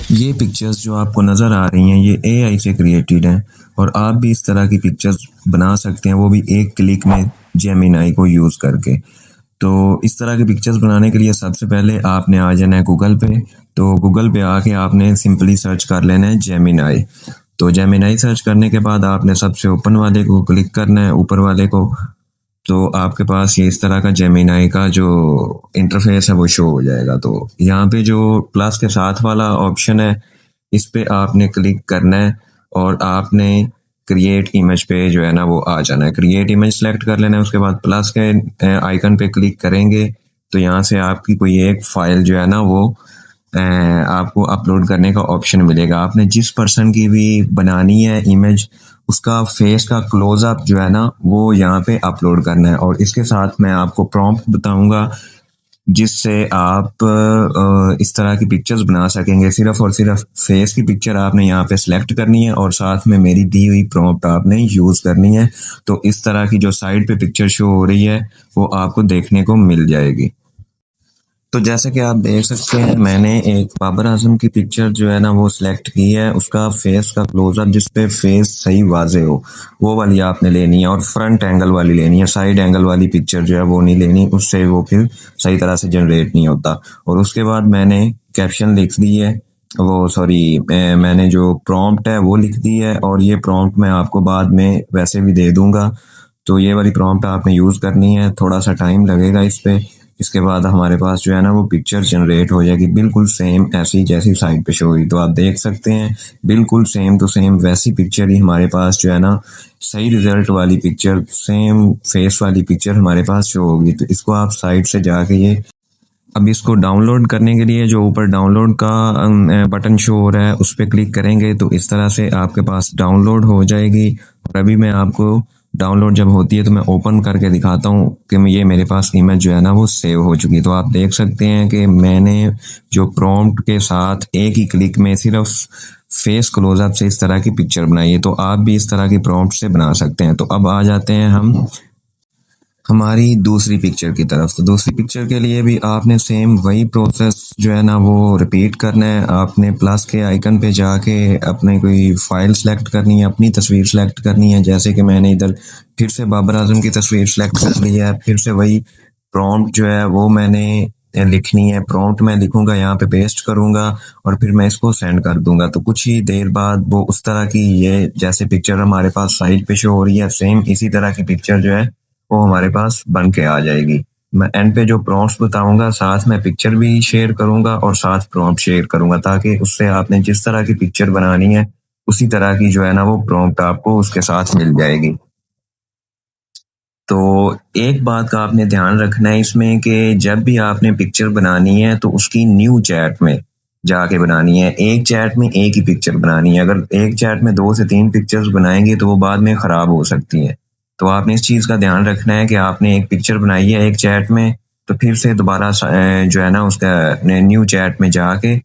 ये पिक्चर्स जो आपको नज़र आ रही हैं ये एआई से क्रिएटेड हैं और आप भी इस तरह की पिक्चर्स बना सकते हैं, वो भी एक क्लिक में जेमिनाई को यूज़ करके। तो इस तरह की पिक्चर्स बनाने के लिए सबसे पहले आपने आ जाना है गूगल पे। तो गूगल पे आके आपने सिंपली सर्च कर लेना है जेमिनाई। तो जेमिनाई सर्च करने के बाद आपने सबसे ओपन वाले को क्लिक करना है, ऊपर वाले को। तो आपके पास ये इस तरह का जेमिनाई का जो इंटरफेस है वो शो हो जाएगा। तो यहाँ पे जो प्लस के साथ वाला ऑप्शन है इस पे आपने क्लिक करना है और आपने क्रिएट इमेज पे जो है ना वो आ जाना है। क्रिएट इमेज सेलेक्ट कर लेना है, उसके बाद प्लस के आइकन पे क्लिक करेंगे तो यहाँ से आपकी कोई एक फाइल जो है ना वो आपको अपलोड करने का ऑप्शन मिलेगा। आपने जिस पर्सन की भी बनानी है इमेज उसका फेस का क्लोजअप जो है ना वो यहाँ पे अपलोड करना है। और इसके साथ मैं आपको प्रॉम्प्ट बताऊंगा जिससे आप इस तरह की पिक्चर्स बना सकेंगे। सिर्फ और सिर्फ फेस की पिक्चर आपने यहाँ पे सिलेक्ट करनी है और साथ में मेरी दी हुई प्रॉम्प्ट आपने यूज़ करनी है। तो इस तरह की जो साइड पे पिक्चर शो हो रही है वो आपको देखने को मिल जाएगी। तो जैसे कि आप देख सकते हैं मैंने एक बाबर आजम की पिक्चर जो है ना वो सिलेक्ट की है। उसका फेस का क्लोजअप जिस पे फेस सही वाजे हो वो वाली आपने लेनी है और फ्रंट एंगल वाली लेनी है। साइड एंगल वाली पिक्चर जो है वो नहीं लेनी, उससे वो फिर सही तरह से जनरेट नहीं होता। और उसके बाद मैंने कैप्शन लिख दी है, वो सॉरी मैंने जो प्रॉम्प्ट है वो लिख दी है और ये प्रॉम्प्ट मैं आपको बाद में वैसे भी दे दूंगा। तो ये वाली प्रॉम्प्ट आपने यूज़ करनी है, थोड़ा सा टाइम लगेगा इस पे। इसके बाद हमारे पास जो है ना वो पिक्चर जनरेट हो जाएगी बिल्कुल सेम ऐसी जैसी साइड पे शो हुई। तो आप देख सकते हैं बिल्कुल सेम टू सेम वैसी पिक्चर ही हमारे पास जो है ना सही रिजल्ट वाली पिक्चर, सेम फेस वाली पिक्चर हमारे पास शो होगी। तो इसको आप साइड से जाके ये अब इसको डाउनलोड करने के लिए जो ऊपर डाउनलोड का बटन शो हो रहा है उस पर क्लिक करेंगे तो इस तरह से आपके पास डाउनलोड हो जाएगी। और अभी मैं आपको डाउनलोड जब होती है तो मैं ओपन करके दिखाता हूँ कि ये मेरे पास इमेज जो है ना वो सेव हो चुकी है। तो आप देख सकते हैं कि मैंने जो प्रॉम्प्ट के साथ एक ही क्लिक में सिर्फ फेस क्लोजअप से इस तरह की पिक्चर बनाई है। तो आप भी इस तरह की प्रॉम्प्ट से बना सकते हैं। तो अब आ जाते हैं हम हमारी दूसरी पिक्चर की तरफ। तो दूसरी पिक्चर के लिए भी आपने सेम वही प्रोसेस जो है ना वो रिपीट करना है। आपने प्लस के आइकन पे जाके अपने कोई फाइल सेलेक्ट करनी है, अपनी तस्वीर सेलेक्ट करनी है। जैसे कि मैंने इधर फिर से बाबर आजम की तस्वीर सेलेक्ट कर ली है। फिर से वही प्रॉम्प्ट जो है वो मैंने लिखनी है। प्रॉम्प्ट मैं लिखूंगा, यहाँ पे पेस्ट करूंगा और फिर मैं इसको सेंड कर दूंगा। तो कुछ ही देर बाद वो उस तरह की ये जैसे पिक्चर हमारे पास साइड पे शो हो रही है सेम इसी तरह की पिक्चर जो है वो हमारे पास बन के आ जाएगी। मैं एंड पे जो प्रॉम्प्ट्स बताऊंगा साथ में पिक्चर भी शेयर करूंगा और साथ प्रॉम्प्ट शेयर करूंगा ताकि उससे आपने जिस तरह की पिक्चर बनानी है उसी तरह की जो है ना वो प्रॉम्प्ट आपको उसके साथ मिल जाएगी। तो एक बात का आपने ध्यान रखना है इसमें कि जब भी आपने पिक्चर बनानी है तो उसकी न्यू चैट में जाके बनानी है। एक चैट में एक ही पिक्चर बनानी है। अगर एक चैट में 2 से 3 पिक्चर्स बनाएंगे तो वो बाद में खराब हो सकती हैं। तो आपने इस चीज़ का ध्यान रखना है कि आपने एक पिक्चर बनाई है एक चैट में तो फिर से दोबारा जो है ना उसका न्यू चैट में जाके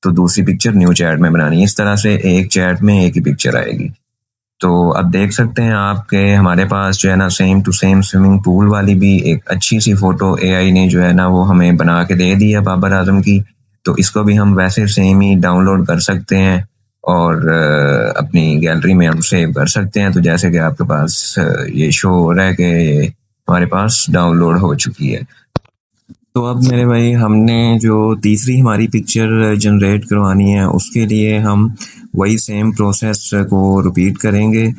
तो दूसरी पिक्चर न्यू चैट में बनानी है। इस तरह से एक चैट में एक ही पिक्चर आएगी। तो अब देख सकते हैं आपके हमारे पास जो है ना same to same swimming pool वाली भी एक अच्छी सी फोटो एआई ने जो है ना वो हमें बना के दे दी है बाबर आजम की। तो इसको भी हम वैसे सेम ही डाउनलोड कर सकते हैं और अपनी गैलरी में हम सेव कर सकते हैं। तो जैसे कि आपके पास ये शो हो रहा है कि ये हमारे पास डाउनलोड हो चुकी है। तो अब मेरे भाई हमने जो तीसरी हमारी पिक्चर जनरेट करवानी है उसके लिए हम वही सेम प्रोसेस को रिपीट करेंगे।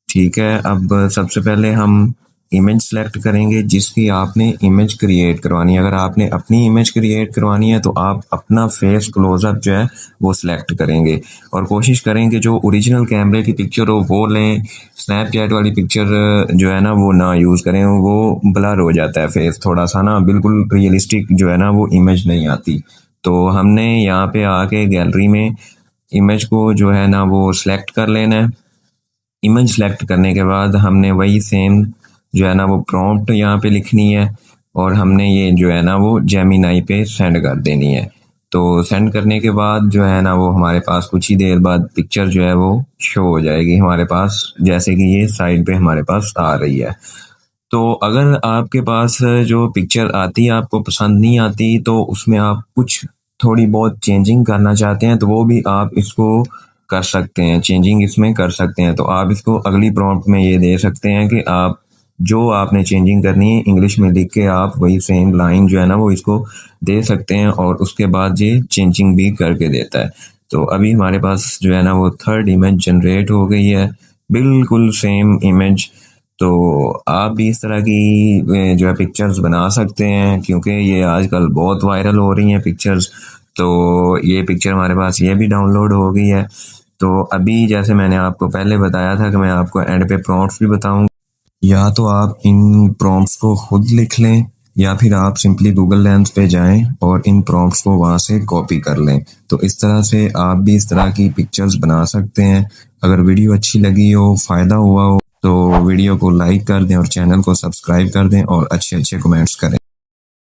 ठीक है, अब सबसे पहले हम इमेज सेलेक्ट करेंगे जिसकी आपने इमेज क्रिएट करवानी है। अगर आपने अपनी इमेज क्रिएट करवानी है तो आप अपना फेस क्लोजअप जो है वो सिलेक्ट करेंगे और कोशिश करेंगे जो ओरिजिनल कैमरे की पिक्चर हो वो लें। स्नैपचैट वाली पिक्चर जो है ना वो ना यूज़ करें, वो ब्लर हो जाता है फेस थोड़ा सा ना, बिल्कुल रियलिस्टिक जो है ना वो इमेज नहीं आती। तो हमने यहाँ पे आके गैलरी में इमेज को जो है ना वो सिलेक्ट कर लेना है। इमेज सेलेक्ट करने के बाद हमने वही सेम जो है ना वो प्रॉम्प्ट यहाँ पे लिखनी है और हमने ये जो है ना वो जेमिनाई पे सेंड कर देनी है। तो सेंड करने के बाद जो है ना वो हमारे पास कुछ ही देर बाद पिक्चर जो है वो शो हो जाएगी हमारे पास, जैसे कि ये साइड पे हमारे पास आ रही है। तो अगर आपके पास जो पिक्चर आती है आपको पसंद नहीं आती तो उसमें आप कुछ थोड़ी बहुत चेंजिंग करना चाहते हैं तो वो भी आप इसको कर सकते हैं, चेंजिंग इसमें कर सकते हैं। तो आप इसको अगली प्रॉम्प्ट में ये दे सकते हैं कि आप जो आपने चेंजिंग करनी है इंग्लिश में लिख के आप वही सेम लाइन जो है ना वो इसको दे सकते हैं और उसके बाद ये चेंजिंग भी करके देता है। तो अभी हमारे पास जो है ना वो थर्ड इमेज जनरेट हो गई है, बिल्कुल सेम इमेज। तो आप भी इस तरह की जो है पिक्चर्स बना सकते हैं, क्योंकि ये आजकल बहुत वायरल हो रही हैं पिक्चर्स। तो ये पिक्चर हमारे पास ये भी डाउनलोड हो गई है। तो अभी जैसे मैंने आपको पहले बताया था कि मैं आपको एंड पे प्रॉम्प्ट्स भी बताऊंगा, या तो आप इन प्रॉम्प्ट्स को खुद लिख लें या फिर आप सिंपली गूगल लेंस पे जाएं और इन प्रॉम्प्ट्स को वहां से कॉपी कर लें। तो इस तरह से आप भी इस तरह की पिक्चर्स बना सकते हैं। अगर वीडियो अच्छी लगी हो, फ़ायदा हुआ हो, तो वीडियो को लाइक कर दें और चैनल को सब्सक्राइब कर दें और अच्छे अच्छे कमेंट्स करें।